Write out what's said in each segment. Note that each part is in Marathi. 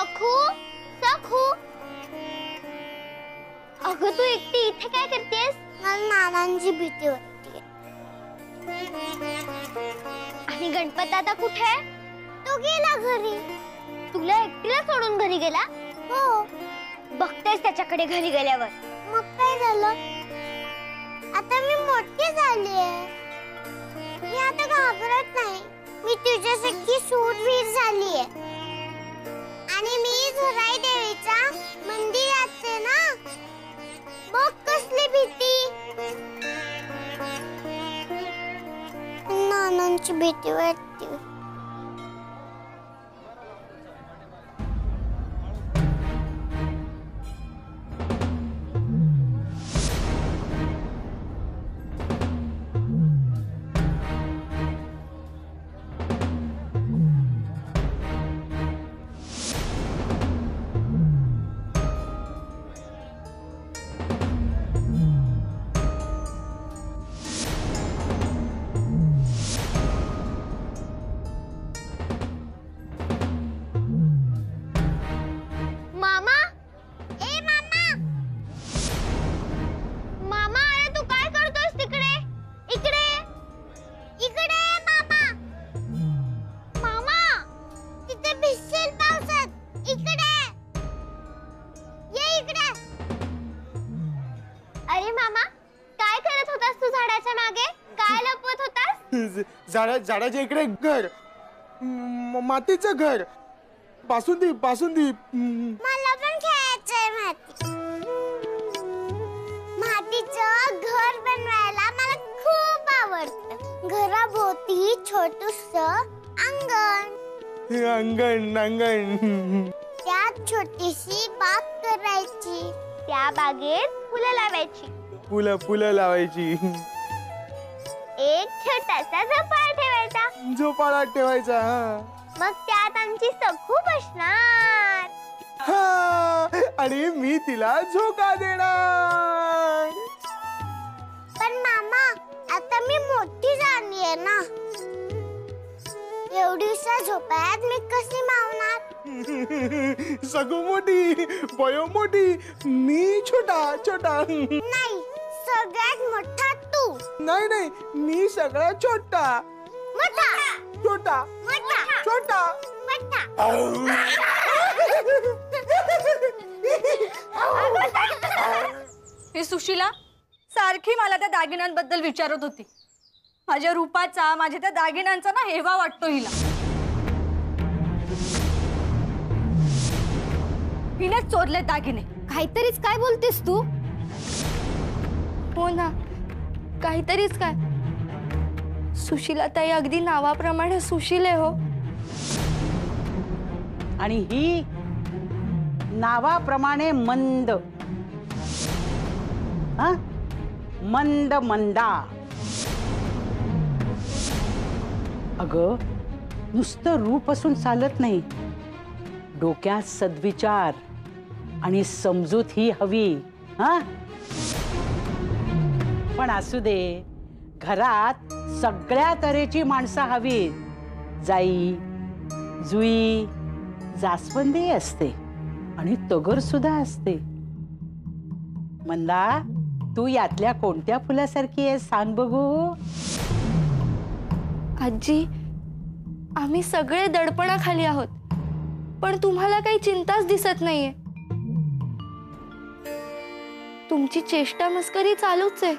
सखू सखू, अगं तू एकटी इथे काय करतेस? मला नानांची भीती वाटते. आणि गणपत आता कुठे? तो गेला घरी. तुला एकटीला सोडून घरी गेला? हो. बघतेस त्याच्याकडे घरी गेल्यावर. मग काय झालं? आता मी मोठी झालीये. मी आता घाबरत नाही. मी तुझ्यासारखी शूरवीर झालीये. आणि मी झुराई देवीच्या मंदिरात जाते ना. बघ कसली भीती. नानांची भीती वाटते. झाडाच्या इकडे घर, मातीचं घर, बासुंदी बासुंदी. मला पण खेळायचंय माती. मातीचं घर बनवायला मला खूप आवडतं. घराभोवती छोटूसं अंगण. अंगण अंगण. त्यात छोटीशी बाग करायची. त्या बागेत फुलं लावायची. फुलं लावायची. एक छोटासा झोपाळा ठेवायचा. झोपाळा ठेवायचा. मग त्यात आमची सखू बसणार. आणि मी तिला झोका देणार. पण मामा, आता मी मोठी झालीये ना. एवढीशा झोपाळ्यात मी कशी मावणार? सगू मोठी, बयो मोठी, मी छोटा छोटा. नाही, सगळ्यात मोठा तू. नाही नाही, मी सगळ्यात छोटा. मोठा छोटा मोठा छोटा मोठा. हे सुशीला सारखी मला त्या दागिन्यांबद्दल विचारत होती. माझ्या रूपाचा, माझ्या त्या दागिन्यांचा ना हेवा वाटतो हिला. हिनेच चोरले दागिने. काहीतरीच काय बोलतेस तू? हो ना, काहीतरीच काय. सुशीला ताई अगदी नावाप्रमाणे सुशील आहे हो. आणि ही नावाप्रमाणे मंद. मंद मंदा. अगं नुसतं रूप असून चालत नाही. डोक्यात सद्विचार आणि समजूत ही हवी. पण असू दे, घरात सगळ्या तऱ्हेची माणसं हवी. जाई, जुई, जास्वंदी असते आणि तगर सुद्धा असते. मंदा, तू यातल्या कोणत्या फुलासारखी आहे सांग बघू. आजी, आम्ही सगळे दडपणाखाली आहोत, पण तुम्हाला काही चिंताच दिसत नाहीये. तुमची चेष्टा मस्करी चालूच आहे.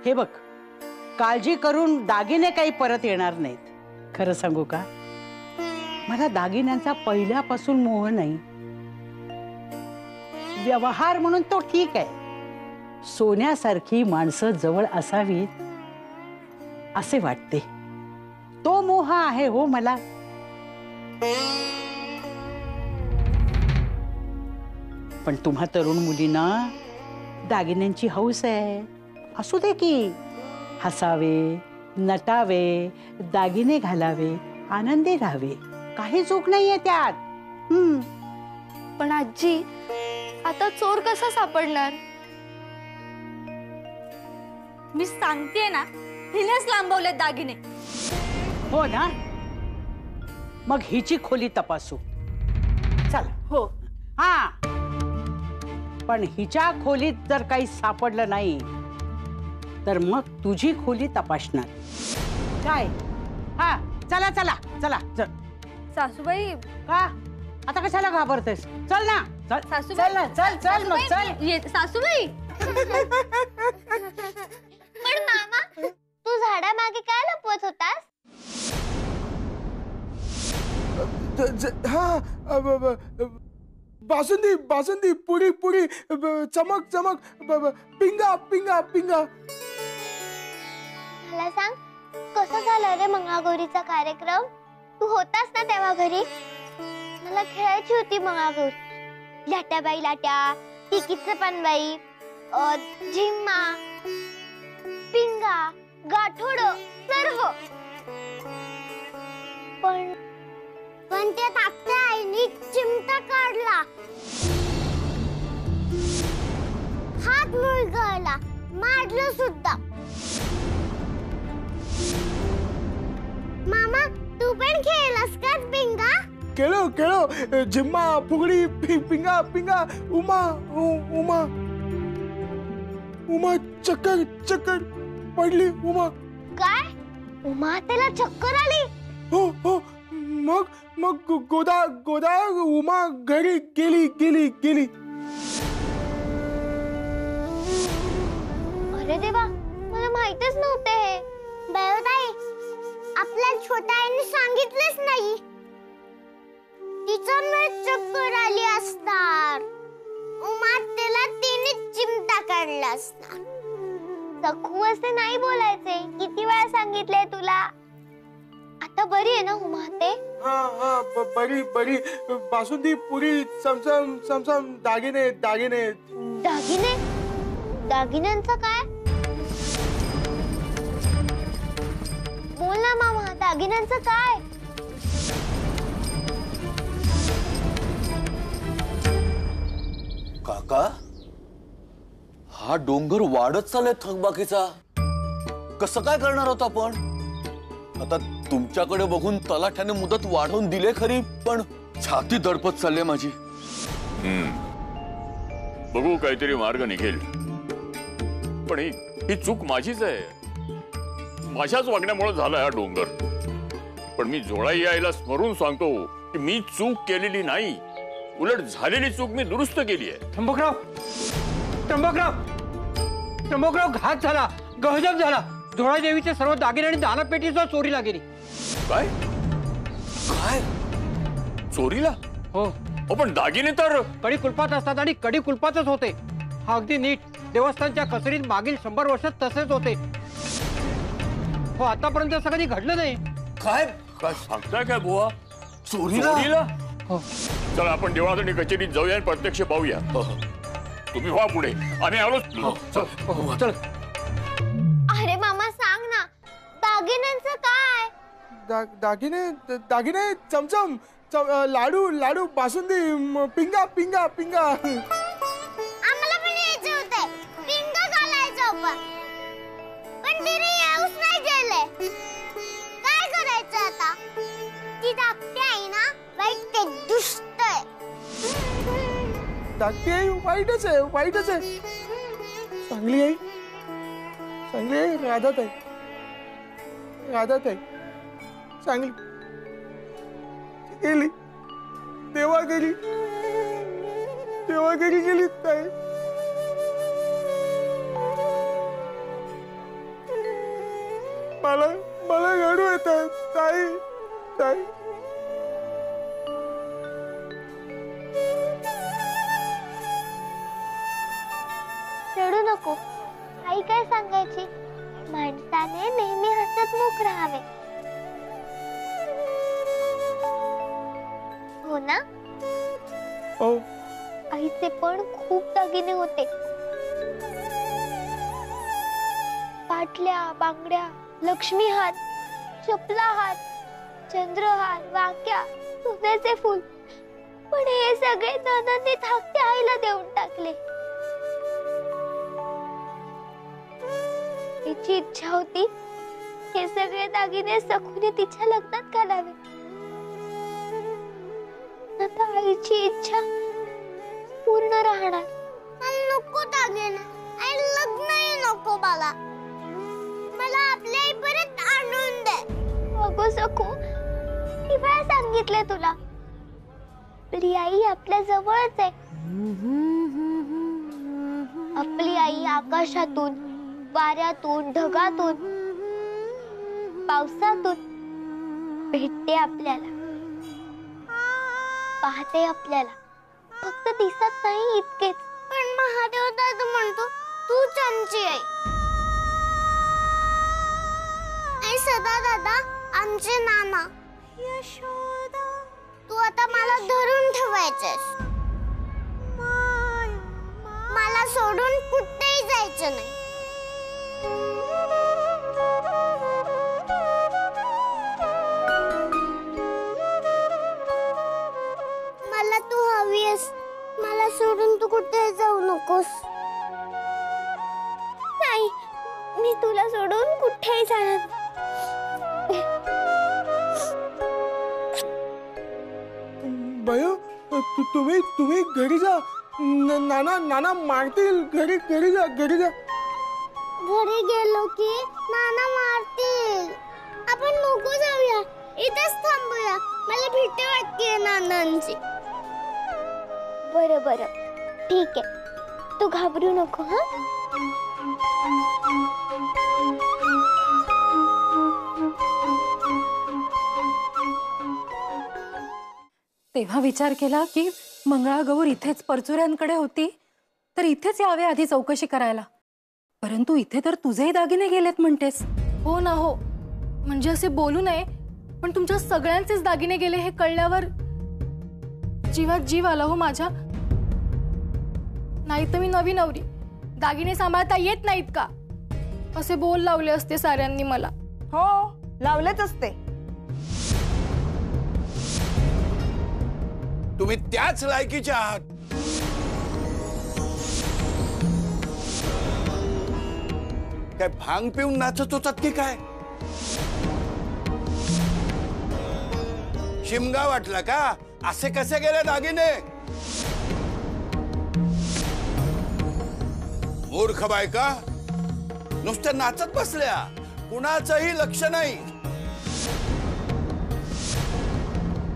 हे बघ, काळजी करून दागिने काही परत येणार नाहीत. खरं सांगू का, मला दागिन्यांचा पहिल्यापासून मोह नाही. व्यवहार म्हणून तो ठीक आहे. सोन्यासारखी माणसं जवळ असावीत असे वाटते. तो मोह आहे हो मला. पण तुम्हा तरुण मुलींना दागिन्यांची हौस आहे. असू दे की. हसावे, नटावे, दागिने घालावे, आनंदी राहावे. काही चूक नाहीये त्यात. पण आजी, आता चोर कसा सापडणार? मी सांगते ना, हिनेच लांबवले दागिने. हो ना, मग हिची खोली तपासू. चल. हो. हा, पण हिच्या खोलीत जर काही सापडलं नाही तर मग तुझी खोली तपासणार. काय? हा, चला चला चला चल. सासूबाई का आता कशाला घाबरतेस? चल ना, चल चल ना, चल चल मग चल. सासूबाई पण मामा, तू झाडामागे काय लपवत होतास? हा बासुंदी बासुंदी पुरी पुरी चमक चमक पिंगा पिंगा पिंगा. मला सांग, कसं झालं रे मंगळागौरीचा कार्यक्रम? तू होतास ना तेव्हा घरी? मला खेळायची होती मंगळागौरी. लाट्याबाई लाट्या, टिकीचं पानबाई, झिम्मा, पिंगा, गाठोड सर्व. पण त्यात आपल्या आईने चिमटा काढला, हात मुरगळला, मारलं सुद्धा. मामा, तू पण खेळलास का पिंगा? केलो केलो. झिम्मा फुगडी पिंगा पिंगा. उमा उमा उमा चक्कर चक्कर पडली. उमा काय? उमा त्याला चक्कर आली? हो हो. मग मग गोदा गोदा उमा घरी गेली गेली गेली. अरे देवा, मला माहितच नव्हते हे. बायोताई, आपल्या छोट्या आईने सांगितलेच नाही. तिचं मी चक्कर आली असणार. उमा त्याला तिने चिमटा काढला असणार. सखू असे नाही बोलायचे. किती वेळा सांगितले तुला? आता बरी आहे ना उमा ते? हा हा बरी बरी. बासुंदी पुरी चमचम चमचम. दागिने दागिने. दागिने? दागिन्यांचं काय? बोल ना मामा, दागिन्यांचं काय? काका, हा डोंगर वाढत चाललाय थकबाकीचा. कसं काय करणार होता आपण? आता तुमच्याकडे बघून तलाठ्याने मुदत वाढवून दिले खरी, पण छाती दडपत चालली माझी. बघू, काहीतरी मार्ग निघेल. पण ही चूक माझीच आहे. माझ्याच वागण्यामुळे झाला हा डोंगर. पण मी जोळाई आईला स्मरून सांगतो की मी चूक केलेली नाही. उलट झालेली चूक मी दुरुस्त केली आहे. त्र्यंबकराव, त्र्यंबकराव, त्र्यंबकराव, घात झाला, गहजब झाला. धोळा देवीचे सर्व दागिने आणि दानपेटी सुद्धा चोरीला गेली. काय काय चोरीला? हो. पण दागिने तर कडी कुलपात असतात आणि कडी कुलपातच होते. हा अगदी नीट. देवस्थानच्या कचेरीत मागील 100 वर्षात तसेच होते. हो, आतापर्यंत असं कधी घडलं नाही. काय काय सांगताय काय बुवा? चोरीला? चोरीला? हो. चला आपण देवळात आणि कचेरीत जाऊया आणि प्रत्यक्ष पाहूया. तुम्ही व्हा पुढे, आम्ही आलोच. चल. अरे मामा, सांग ना, दागिन्यांचं काय? दागिने दागिने चमचम लाडू लाडू बासुंदी पिंगा पिंगा पिंगा. आम्हाला पण यायचे होते. पिंगा घालायचं पण तिने येऊच नाही गेले. काय करायचं आता? ती धाकटी आहे ना, वाईट ते दुष्ट आहे. धाकटी आई वाईटच आहे, वाईटच आहे. चांगली आई, चांगली आई राधात आहे, राधात आहे. चांगली गेली देवाघरी, देवाघरी गेली ताई. मला मला रडू येत आहे ताई, ताई. रडू नको. आई काय सांगायची? माणसाने नेहमी हसतमुख राहावे. हो ना? हो. आईचे पण खूप दागिने होते. पाटल्या, बांगड्या, लक्ष्मी हात, चपला हात, चंद्रहार, वाक्या, सोन्याचे फूल. पण हे सगळे नानांनी धाकट्या आईला देऊन टाकले. तिची इच्छा होती हे सगळे दागिने सखूने तिच्या लग्नात घालावे. आता आईची इच्छा पूर्ण राहणार. मला नको दागिने, आई लग्नही नको मला. मला आपली आई परत आणून दे. अगं सखू, किती वेळा सांगितलंय तुला, आपली आई आपल्या जवळच आहे. आपली आई आकाशातून, वाऱ्यातून, ढगातून, पावसातून भेटते आपल्याला, पाहते आपल्याला, फक्त दिसत नाही इतकेच. पण महादेव दादा म्हणतो तूच आमची आई. आई सदा दादा आमचे नाना. तू आता मला धरून ठेवायचेस. मला सोडून कुठेही जायचं नाही. मला तू हवी आहेस. मला सोडून तू कुठे जाऊ नकोस. नाही, मी तुला सोडून कुठेही जाणार. भयो, तुम्ही घरी जा. नाना नाना मारतील. घरी घरी जा, घरी जा. घरी गेलो की नाना मारतील. आपण नको जाऊया, इथेच थांबूया. मला भीती वाटते नानांची. बरं बरं, ठीक आहे. तू घाबरू नको. हा, तेव्हा विचार केला की मंगळागौर इथेच परचुऱ्यांकडे होती, तर इथेच यावे आधी चौकशी करायला. परंतु इथे तर तुझेही दागिने गेलेत म्हणतेस. हो ना हो, म्हणजे असे बोलू नये, पण तुमच्या सगळ्यांचेच दागिने गेले हे कळल्यावर जीवात जीव आला हो माझ्या. नाही तर मी नवी नवरी, दागिने सांभाळता येत नाहीत का असे बोल लावले असते साऱ्यांनी मला. हो, लावलेच असते. तुम्ही त्याच लायकीचे आहात. काय भांग पिऊन नाचत होतात की काय? शिमगा वाटला का? असे कसे गेले दागिने? मूर्ख बायका, नुसत्या नाचत बसल्या, कुणाचंही लक्ष नाही.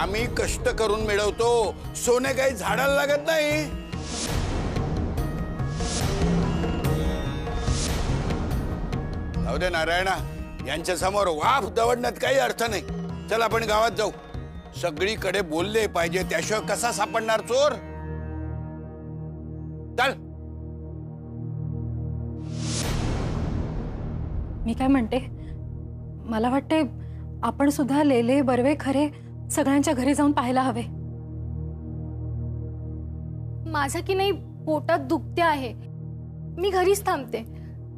आम्ही कष्ट करून मिळवतो, सोने काही झाडाला लागत नाही. जाऊ दे नारायणा, यांच्या समोर वाफ दवडण्यात काही अर्थ नाही. चल आपण गावात जाऊ. सगळीकडे बोलले पाहिजे, त्याशिवाय कसा सापडणार चोर? चल. मी काय म्हणते, मला वाटते आपण सुद्धा लेले बर्वे खरे सगळ्यांच्या घरी जाऊन पाहायला हवे. माझ्या की नाही पोटात दुखते आहे, मी घरीच थांबते.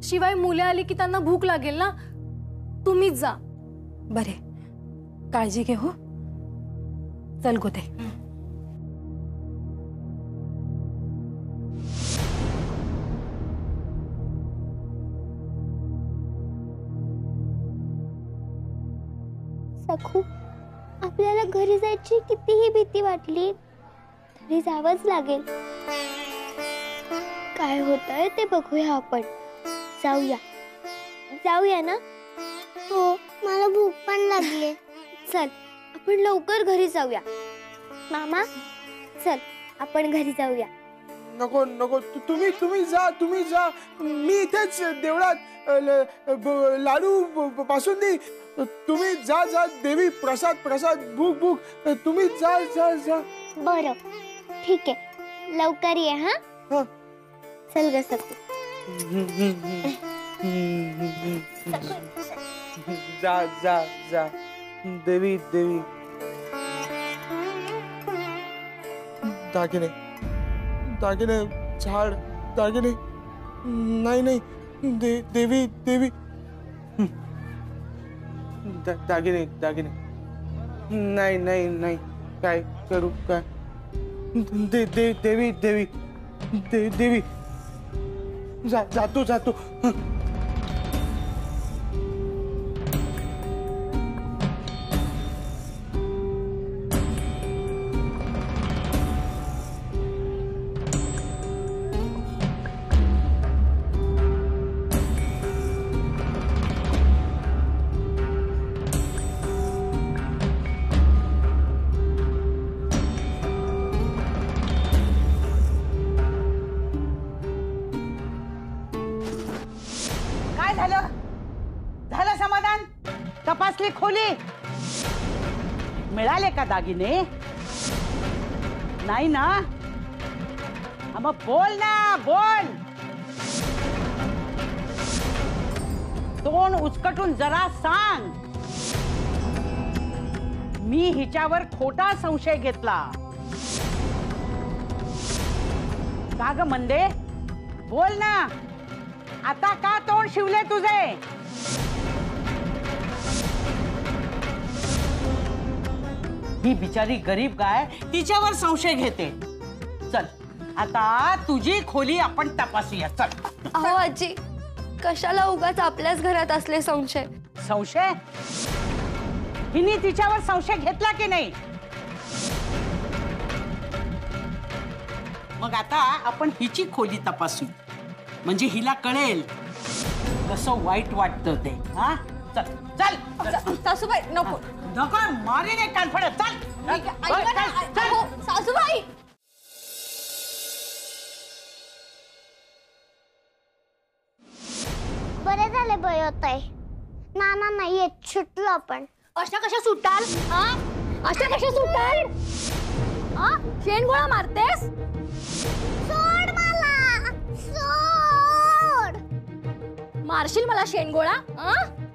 शिवाय मुले आली की त्यांना भूक लागेल ना. तुम्हीच जा. बरे, काळजी घे. हो, चल गोते. सखू, आपल्याला घरी जायची कितीही भीती वाटली तरी जावंच लागेल. काय होतंय ते बघूया आपण. जाऊया, जाऊया ना. हो, मला भूक पण लागली. चल आपण लवकर घरी जाऊया. मामा, चल आपण घरी जाऊया. नको नको, तुम्ही जा, तुम्ही जा. मी इथेच देवळात लाडू पासून तुम्ही जा जा. देवी प्रसाद प्रसाद, भूक भूक. तुम्ही जा जा जा. बरं, ठीक आहे. लवकर ये. हा, चल ग सखू. जा जा जा. देवी देवी. दागिने दागिने, झाड, दागिने. नाही नाही, देवी देवी. दागिने दागिने. नाही नाही नाही, काय करू? काय? देवी देवी देवी. जातो जातो. मिळाले का दागिने? नाही ना? मग बोल ना, बोल. तोंड उचकटून जरा सांग. मी हिच्यावर खोटा संशय घेतला. का ग मंदे? बोल ना, आता का तोंड शिवले तुझे? ही बिचारी गरीब गाय तिच्यावर संशय घेते. चल आता तुझी खोली आपण तपासूया. चल. अहो आजी, कशाला उगाच आपल्याच घरात असले संशय? संशय? हिने तिच्यावर संशय घेतला की नाही? मग आता आपण हिची खोली तपासू, म्हणजे हिला कळेल कसं वाईट वाटतं ते. हा चल चल. सासूबाई नको. नको, मारीन एक कानफडत. चल. सासूबाई. बरे झाले बयोताई, नाना नाहीये, सुटलो आपण. अशा कशा सुटाल? हा, अशा कशा सुटाल? हा, शेणगोळा मारतेस? सोड मला, सोड. मारशील मला शेणगोळा?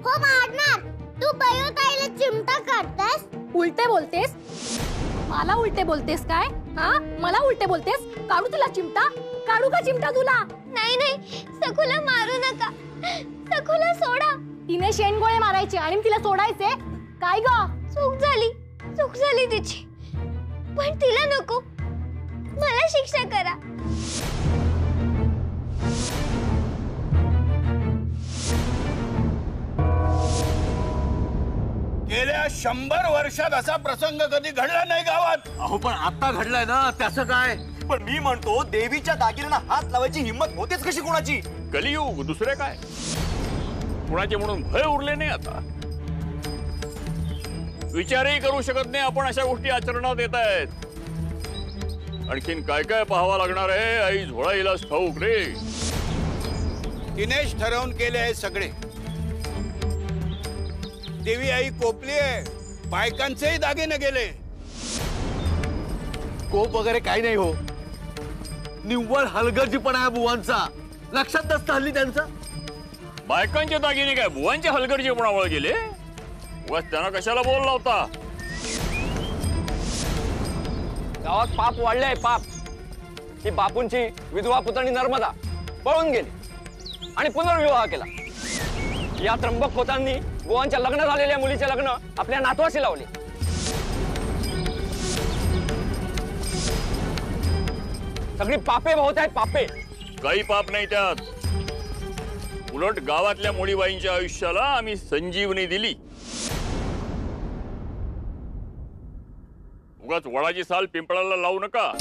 हो मारणार. तू बयोताईला चिमटा काढतेस. उलटे बोलतेस? मला उलटे बोलतेस काय? हा, मला उलटे बोलतेस? काढू तुला चिमटा? काढू का चिमटा तुला? नाही नाही, सखूला मारू नका. सखूला सोडा. तिने शेणगोळे मारायचे आणि तिला सोडायचे काय ग? चूक झाली तिची, पण तिला नको. मला शिक्षा करा. गेल्या 100 वर्षात असा प्रसंग कधी घडला नाही गावात. अहो पण आता घडलाय ना, त्याचं काय? पण मी म्हणतो देवीच्या दागिन्यांना हात लावायची हिंमत होतेच कशी कोणाची? कलियुग, दुसरे काय. कुणाचे म्हणून भय उरले नाही आता. विचारही करू शकत नाही आपण अशा गोष्टी आचरणात येत आहेत. आणखीन काय काय पाहावं लागणार आहे आई झोळाईलाच ठाऊक रे. दिनेश ठरवून केले आहे सगळे. देवी आई कोपली आहे, बायकांचेही दागिने गेले. कोप वगैरे काही नाही हो, निव्वळ हलगर्जीपणा आहे बुवांचा. लक्षात नसतं हल्ली त्यांचं. बायकांचे दागिने काय बुवांच्या हलगर्जीपणामुळे गेले? उगाच त्यांना कशाला बोलला होता? गावात पाप वाढले, पाप. ही बापूंची विधवा पुतणी नर्मदा पळून गेली आणि पुनर्विवाह केला. या त्र्यंबक खोतांनी बुवांच्या लग्न झालेल्या मुलीचे लग्न आपल्या नातवाशी लावले. सगळी पापे बहुत आहेत, पापे. काही पाप नाही त्यात. उलट गावातल्या मुलीबाईंच्या आयुष्याला आम्ही संजीवनी दिली. उगाच वडाची साल पिंपळाला लावू नका.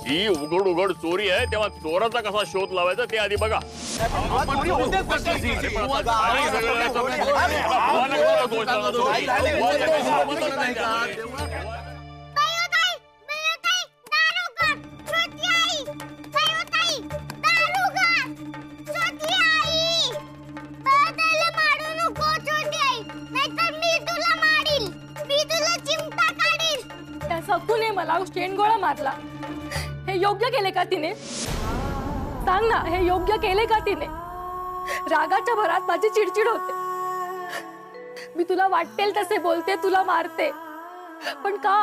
ही उघड उघड चोरी आहे, तेव्हा चोराचा कसा शोध लावायचा ते आधी बघा. सखूने मला शेणगोळा मारला, हे योग्य केले का तिने? सांग ना, हे योग्य केले का तिने? रागाच्या भरात माझी चिडचिड होते. मी तुला वाटेल तसे बोलते, तुला मारते, पण का?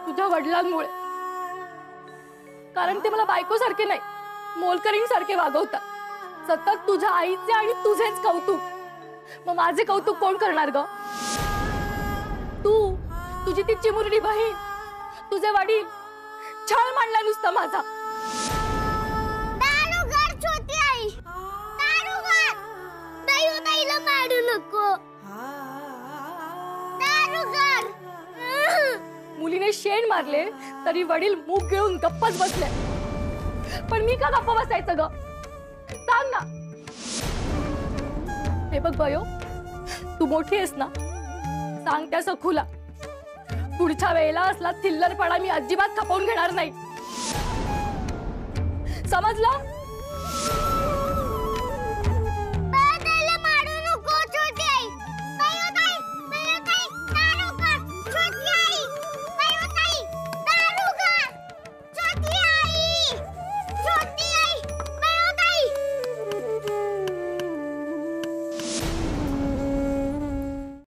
तुझ्या वडिलांमुळे. कारण ते मला बायकोसारखे नाही, मोलकरीणसारखे वागवतात. सतत तुझ्या आईचे आणि तुझेच कौतुक. मग माझे कौतुक कोण करणार ग? तू, तुझी ती चिमुरडी बहीण, तुझे वडील. छळ मांडला नुसता माझा. दारुगड छोटी आई, दारुगड. दयुताईला मारू नको. दारुगड. मुलीने शेण मारले तरी वडील मूग गिळून गप्पच बसले. पण मी का गप्प बसायचं ग? सांग ना. हे बघ बयो, तू मोठी आहेस ना, सांग त्या सखूला पुढच्या वेळेला असला थिल्लरपणा मी अजिबात खपवून घेणार नाही. समजलं?